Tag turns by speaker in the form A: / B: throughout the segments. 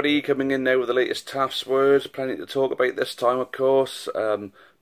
A: everybody, coming in now with the latest Taff's words. Plenty to talk about this time, of course.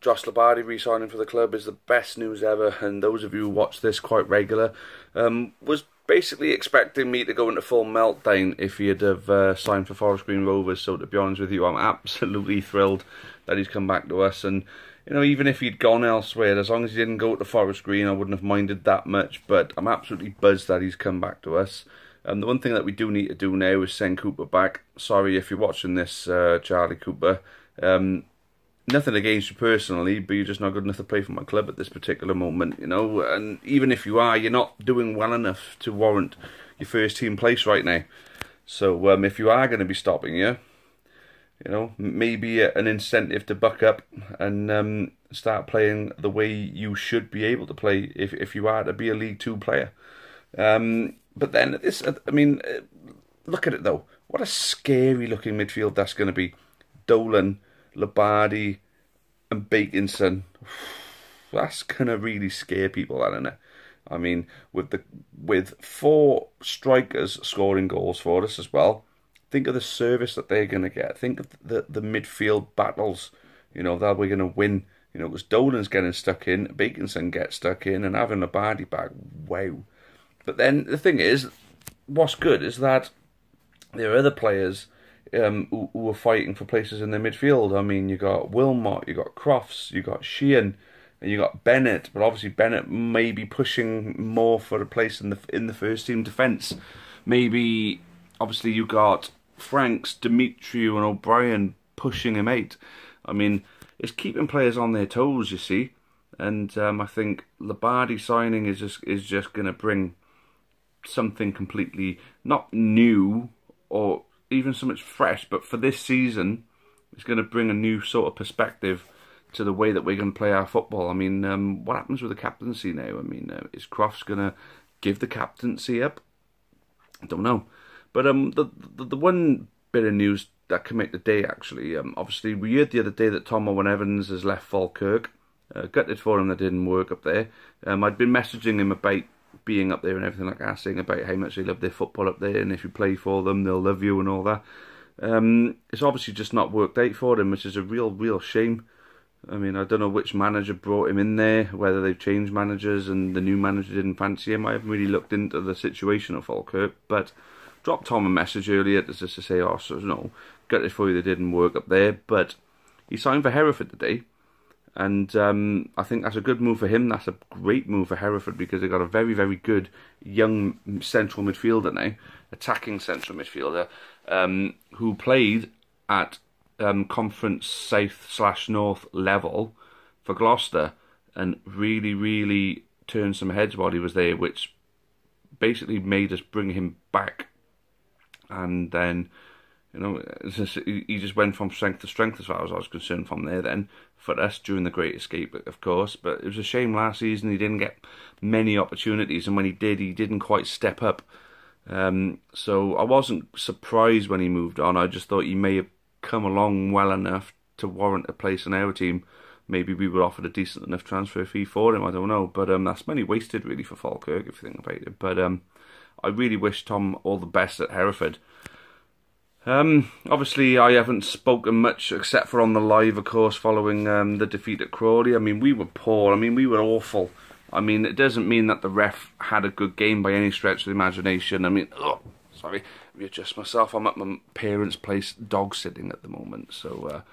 A: Josh Labardi re-signing for the club is the best news ever, and those of you who watch this quite regular was basically expecting me to go into full meltdown if he had have signed for Forest Green Rovers. So to be honest with you, I'm absolutely thrilled that he's come back to us. And you know, even if he'd gone elsewhere, as long as he didn't go to Forest Green, I wouldn't have minded that much. But I'm absolutely buzzed that he's come back to us. The one thing that we do need to do now is send Cooper back. Sorry if you're watching this, Charlie Cooper. Nothing against you personally, but you're just not good enough to play for my club at this particular moment, you know. And even if you are, you're not doing well enough to warrant your first team place right now. So if you are going to be stopping you know, maybe an incentive to buck up and start playing the way you should be able to play if you are to be a League Two player. But then, I mean, look at it though. What a scary looking midfield that's going to be. Dolan, Labardi and Bakinson. That's going to really scare people, isn't it? I mean, with four strikers scoring goals for us as well, think of the service that they're going to get. Think of the midfield battles, you know, that we're going to win. You know, because Dolan's getting stuck in, Bakinson gets stuck in, and having Labardi back, wow. But then the thing is, what's good is that there are other players who are fighting for places in the midfield. I mean, you got Wilmot, you got Crofts, you got Sheehan, and you got Bennett. But obviously, Bennett may be pushing more for a place in the first team defence. Maybe, obviously, you got Franks, Demetriou, and O'Brien pushing him out. I mean, it's keeping players on their toes, you see. And I think Labardi signing is just going to bring something completely not new or even so much fresh, but for this season, it's going to bring a new sort of perspective to the way that we're going to play our football. I mean, what happens with the captaincy now? I mean, is Crofts going to give the captaincy up? I don't know. But the one bit of news that came out today, actually, obviously we heard the other day that Tom Owen-Evans has left Falkirk. Gutted for him that didn't work up there. I'd been messaging him about being up there and everything like that, saying about how much they love their football up there, and if you play for them, they'll love you and all that. It's obviously just not worked out for him, which is a real shame. I mean, I don't know which manager brought him in there, whether they've changed managers and the new manager didn't fancy him. I haven't really looked into the situation of Falkirk, but dropped Tom a message earlier just to say, oh, so no, gutted for you they didn't work up there, but he signed for Hereford today. And I think that's a good move for him. That's a great move for Hereford because they've got a very good young central midfielder now, attacking central midfielder, who played at Conference South/North level for Gloucester and really turned some heads while he was there, which basically made us bring him back. And then, you know, he just went from strength to strength as far as I was concerned from there then, for us during the Great Escape, of course. But it was a shame last season he didn't get many opportunities, and when he did, he didn't quite step up. So I wasn't surprised when he moved on. I just thought he may have come along well enough to warrant a place in our team. Maybe we were offered a decent enough transfer fee for him, I don't know. But that's money wasted really for Falkirk, if you think about it. But I really wish Tom all the best at Hereford. Obviously, I haven't spoken much except for on the live, of course, following the defeat at Crawley. I mean, we were poor. I mean, we were awful. I mean, it doesn't mean that the ref had a good game by any stretch of the imagination. I mean, sorry, readjust myself. I'm at my parents' place dog sitting at the moment, so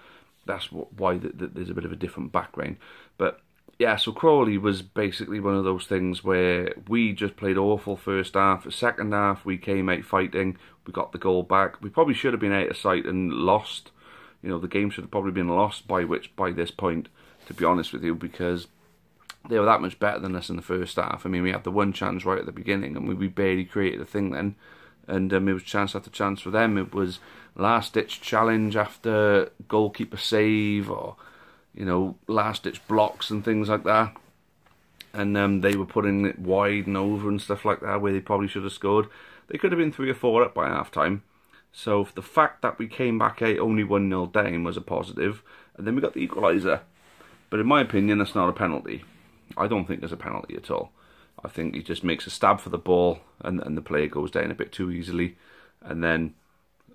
A: that's why there's a bit of a different background. But yeah, so Crawley was basically one of those things where we just played awful first half. The second half, we came out fighting. We got the goal back. We probably should have been out of sight and lost. You know, the game should have probably been lost by this point, to be honest with you, because they were that much better than us in the first half. I mean, we had the one chance right at the beginning, and we barely created a thing then. And it was chance after chance for them. It was last-ditch challenge after goalkeeper save, or, you know, last-ditch blocks and things like that. And they were putting it wide and over and stuff like that, where they probably should have scored. They could have been 3 or 4 up by half-time. So the fact that we came back out only 1-0 down was a positive. And then we got the equaliser. But in my opinion, that's not a penalty. I don't think there's a penalty at all. I think he just makes a stab for the ball and the player goes down a bit too easily. And then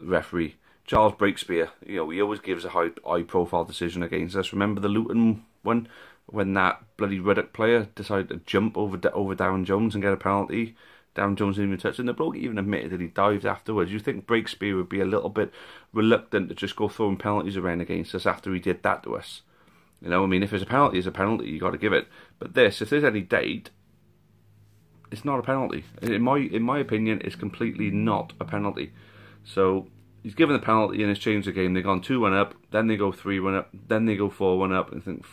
A: the referee Charles Breakspear, he always gives a high profile decision against us. Remember the Luton one, when that bloody Ruddock player decided to jump over Darren Jones and get a penalty? Darren Jones didn't even touch it, and the bloke even admitted that he dived afterwards. You think Breakspear would be a little bit reluctant to just go throwing penalties around against us after he did that to us? I mean, if it's a penalty, it's a penalty. You got to give it. But this, if there's any date, it's not a penalty. In my opinion, it's completely not a penalty. So he's given the penalty and it's changed the game. They've gone 2-1 up, then they go 3-1 up, then they go 4-1 up, and think.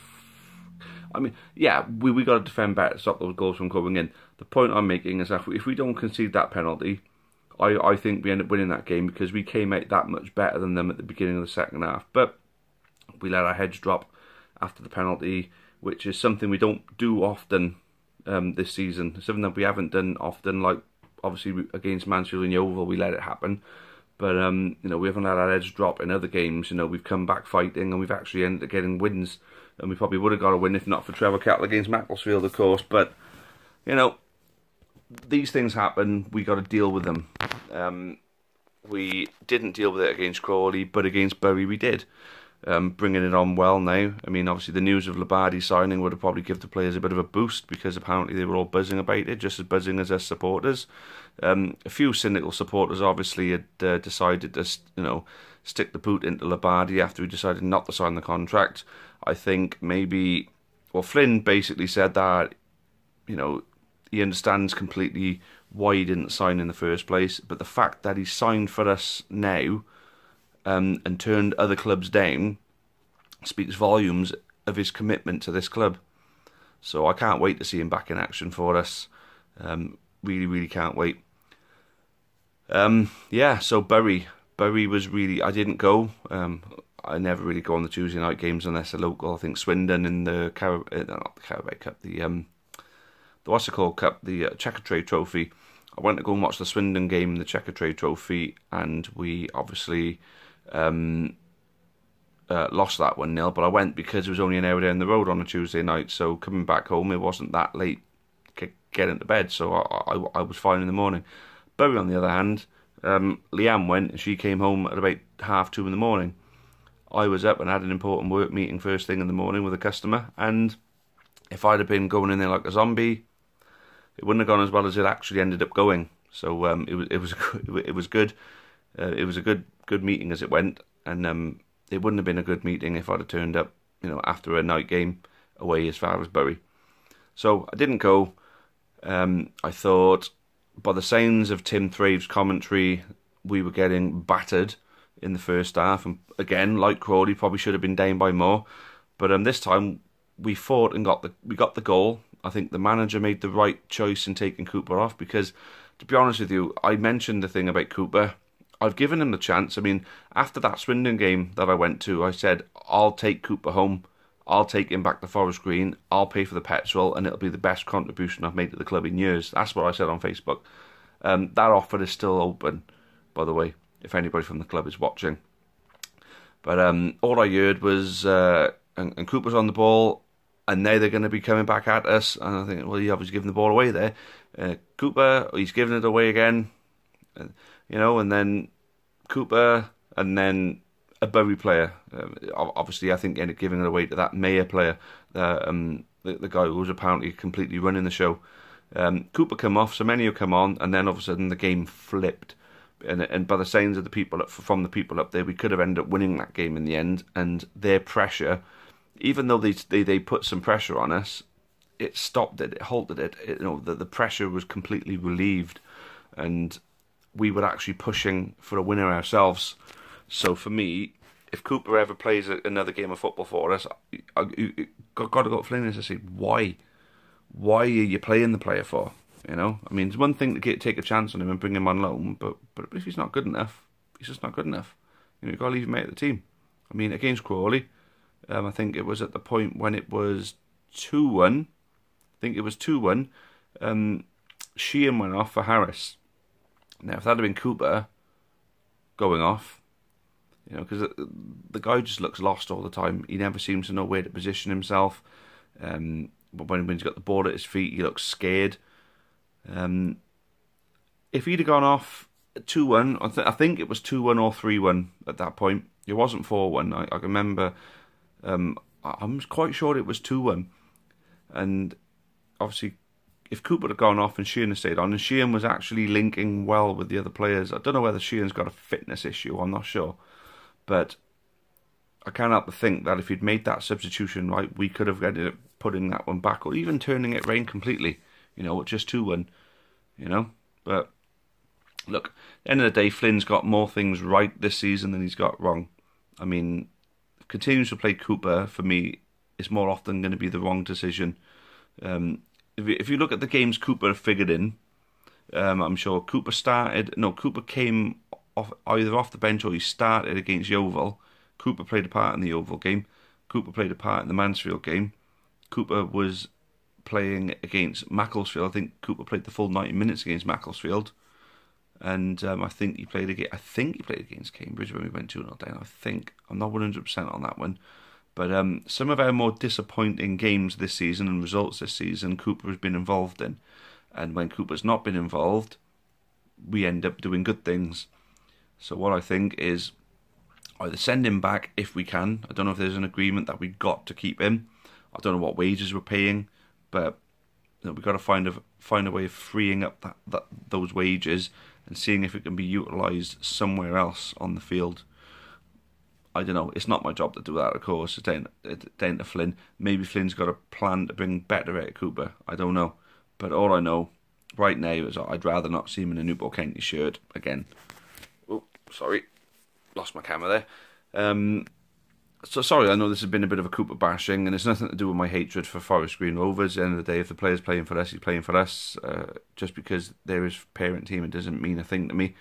A: I mean, yeah, we got to defend better to stop those goals from coming in. The point I'm making is that if we don't concede that penalty, I think we end up winning that game because we came out that much better than them at the beginning of the second half. But we let our heads drop after the penalty, which is something we don't do often this season. Something that we haven't done often, like obviously against Mansfield and Yeovil, we let it happen. But we haven't let our heads drop in other games. We've come back fighting and we've actually ended up getting wins. And we probably would have got a win if not for Trevor Kettle against Macclesfield, of course. But, these things happen. We got to deal with them. We didn't deal with it against Crawley, but against Bury we did. Bringing it on well now. I mean, obviously the news of Labadi signing would have probably given the players a bit of a boost because apparently they were all buzzing about it, just as buzzing as us supporters. A few cynical supporters obviously had decided to, stick the boot into Labadi after he decided not to sign the contract. I think maybe, Flynn basically said that, he understands completely why he didn't sign in the first place, but the fact that he signed for us now and turned other clubs down speaks volumes of his commitment to this club. So I can't wait to see him back in action for us. Really, really can't wait. So Bury was really, I didn't go. I never really go on the Tuesday night games unless they're local. I think Swindon in the not the Carabao Cup, the what's it called Cup, the Checkatrade Trophy. I went to go and watch the Swindon game in the Checkatrade Trophy, and we obviously lost that 1-0. But I went because it was only an hour down the road on a Tuesday night, so coming back home it wasn't that late getting to bed, so I was fine in the morning. Bury, on the other hand, Leanne went and she came home at about 2:30 in the morning. I was up and had an important work meeting first thing in the morning with a customer, and if I'd have been going in there like a zombie, it wouldn't have gone as well as it actually ended up going. So it was good. It was a good meeting as it went, and it wouldn't have been a good meeting if I'd have turned up, after a night game away as far as Bury. So I didn't go. I thought, by the signs of Tim Thrave's commentary, we were getting battered in the first half, and again, like Crawley, probably should have been down by more. But this time we fought and got the goal. I think the manager made the right choice in taking Cooper off because, to be honest with you, I mentioned the thing about Cooper. I've given him the chance. I mean, after that Swindon game that I went to, I said, I'll take Cooper home. I'll take him back to Forest Green. I'll pay for the petrol, and it'll be the best contribution I've made to the club in years. That's what I said on Facebook. That offer is still open, by the way, if anybody from the club is watching. But all I heard was, and Cooper's on the ball, and now they're going to be coming back at us. And I think, well, he obviously given the ball away there. Cooper, he's giving it away again. And then Cooper, and then a Bury player. Obviously, I think ended up giving it away to that Mayer player, the guy who was apparently completely running the show. Cooper come off, so many come on, and then all of a sudden the game flipped. And by the signs of the people from the people up there, we could have ended up winning that game in the end. And their pressure, even though they put some pressure on us, it stopped it, it halted it. The pressure was completely relieved, and we were actually pushing for a winner ourselves. So for me, if Cooper ever plays another game of football for us, I got to go to Flynn and say, why are you playing the player for? I mean, it's one thing to take a chance on him and bring him on loan, but if he's not good enough, he's just not good enough. You've got to leave him out of the team. I mean, against Crawley, I think it was at the point when it was 2-1. I think it was 2-1. Sheehan went off for Harris. Now, if that had been Cooper going off, because the guy just looks lost all the time. He never seems to know where to position himself. But when he's got the ball at his feet, he looks scared. If he'd have gone off 2-1. I think it was 2-1 or 3-1 at that point. It wasn't 4-1. I remember. I'm quite sure it was 2-1. And obviously, if Cooper had gone off and Sheehan had stayed on, and Sheehan was actually linking well with the other players. I don't know whether Sheehan's got a fitness issue. I'm not sure, but I can't help but think that if he'd made that substitution right, we could have ended up putting that one back, or even turning it round completely. Just 2-1. But look, at the end of the day, Flynn's got more things right this season than he's got wrong. I mean, continues to play Cooper, for me, is more often going to be the wrong decision. If you look at the games Cooper figured in, I'm sure Cooper came either off the bench or he started against Yeovil. Cooper played a part in the Yeovil game. Cooper played a part in the Mansfield game. Cooper was playing against Macclesfield. I think Cooper played the full 90 minutes against Macclesfield. And I think he played against Cambridge when we went 2-0 down. I'm not 100% on that one. But some of our more disappointing games this season and results this season, Cooper has been involved in. And when Cooper's not been involved, we end up doing good things. So what I think is either send him back if we can. I don't know if there's an agreement that we got to keep him. I don't know what wages we're paying, but we've got to find a way of freeing up those wages and seeing if it can be utilised somewhere else on the field. I don't know. It's not my job to do that, of course. It's down to Flynn. Maybe Flynn's got a plan to bring better out of Cooper. I don't know. But all I know right now is I'd rather not see him in a Newport County shirt again. Oh, sorry. Lost my camera there. So sorry, I know this has been a bit of a Cooper bashing, and it's nothing to do with my hatred for Forest Green Rovers. At the end of the day, if the player's playing for us, he's playing for us. Just because they're his parent team, it doesn't mean a thing to me.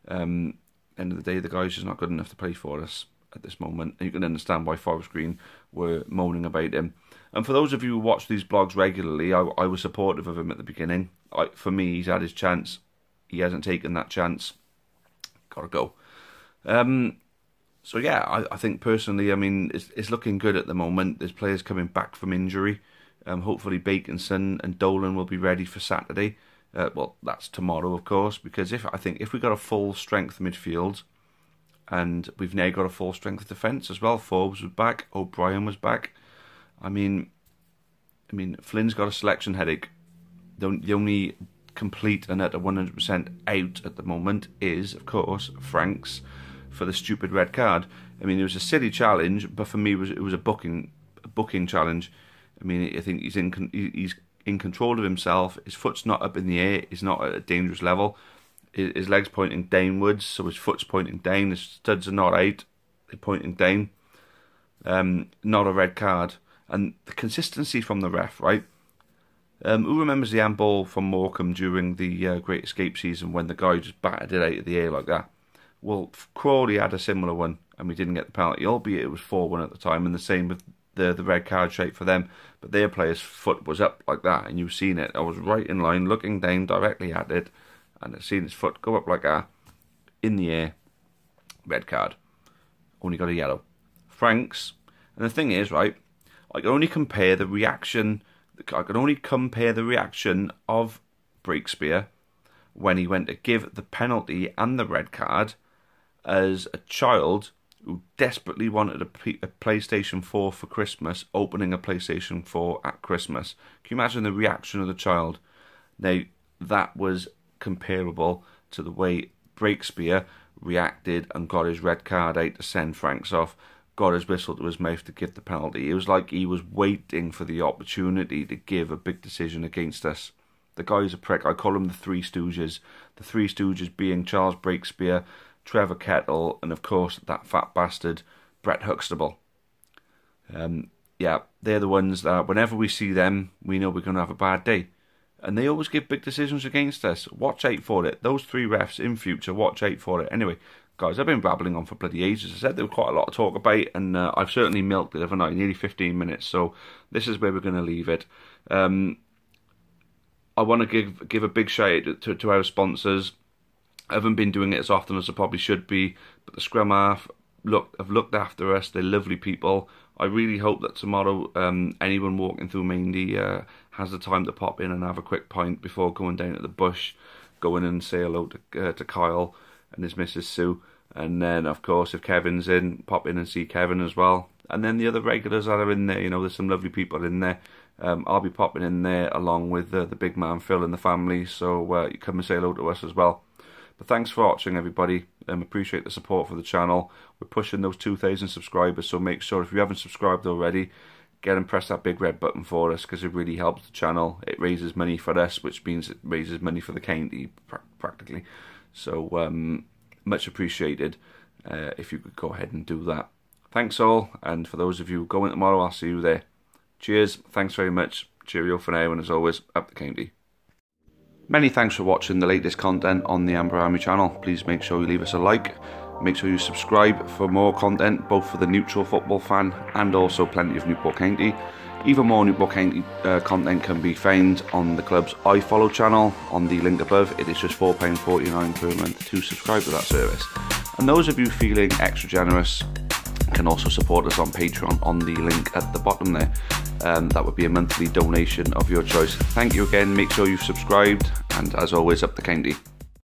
A: End of the day, the guy's just not good enough to play for us at this moment. And you can understand why Forest Green were moaning about him. And for those of you who watch these blogs regularly, I was supportive of him at the beginning. For me, he's had his chance. He hasn't taken that chance. Gotta go. So yeah, I think personally, I mean, it's looking good at the moment. There's players coming back from injury. Hopefully Baconson and Dolan will be ready for Saturday. Well, that's tomorrow, of course, because if we got a full strength midfield, and we've now got a full strength defence as well. Forbes was back, O'Brien was back. I mean, Flynn's got a selection headache. The only complete and at a 100% out at the moment is, of course, Franks for the stupid red card. I mean, it was a silly challenge, but for me, it was a booking challenge. I mean, I think he's in control of himself. His foot's not up in the air. He's not at a dangerous level. His leg's pointing downwards, so his foot's pointing down. His studs are not out; they're pointing down. Not a red card, and the consistency from the ref, right? Who remembers the handball from Morecambe during the Great Escape season when the guy just battered it out of the air like that? Well, Crawley had a similar one, and we didn't get the penalty, albeit it was 4-1 at the time, and the same with the red card shape for them. But their player's foot was up like that, and you've seen it. I was right in line, looking down directly at it, and I've seen his foot go up like that, in the air. Red card. Only got a yellow. Franks. And the thing is, right, I can only compare the reaction of Breakspear when he went to give the penalty and the red card as a child who desperately wanted a PlayStation 4 for Christmas, opening a PlayStation 4 at Christmas. Can you imagine the reaction of the child? Now, that was comparable to the way Breakspear reacted and got his red card out to send Franks off, got his whistle to his mouth to give the penalty. It was like he was waiting for the opportunity to give a big decision against us. The guy's a prick. I call him the Three Stooges. The Three Stooges being Charles Breakspear, Trevor Kettle, and of course that fat bastard Brett Huxtable. Yeah, they're the ones that whenever we see them, we know we're going to have a bad day. And they always give big decisions against us. Watch out for it. Those three refs in future, watch out for it. Anyway, guys, I've been babbling on for bloody ages. As I said, there was quite a lot to talk about, and I've certainly milked it, haven't I? Nearly 15 minutes, so this is where we're going to leave it. I want to give a big shout out to our sponsors. I haven't been doing it as often as I probably should be, but the Scrum Half have looked after us. They're lovely people. I really hope that tomorrow anyone walking through Maindy has the time to pop in and have a quick pint before going down to the bush go in and say hello to Kyle and his missus Sue. And then, of course, if Kevin's in, pop in and see Kevin as well. And then the other regulars that are in there, you know, there's some lovely people in there. I'll be popping in there along with the big man Phil and the family, so you come and say hello to us as well. But thanks for watching, everybody. Appreciate the support for the channel. We're pushing those 2,000 subscribers, so make sure if you haven't subscribed already, get and press that big red button for us, because it really helps the channel. It raises money for us, which means it raises money for the county practically. So much appreciated if you could go ahead and do that. Thanks all, and for those of you going tomorrow, I'll see you there. Cheers, thanks very much, cheerio for now, and as always, up the county. Many thanks for watching the latest content on the Amber Army channel. Please make sure you leave us a like, make sure you subscribe for more content, both for the neutral football fan and also plenty of Newport County. Even more Newport County content can be found on the club's iFollow channel on the link above. It is just £4.49 per month to subscribe to that service. And those of you feeling extra generous can also support us on Patreon on the link at the bottom there. That would be a monthly donation of your choice. Thank you again, make sure you've subscribed, and as always, up the county.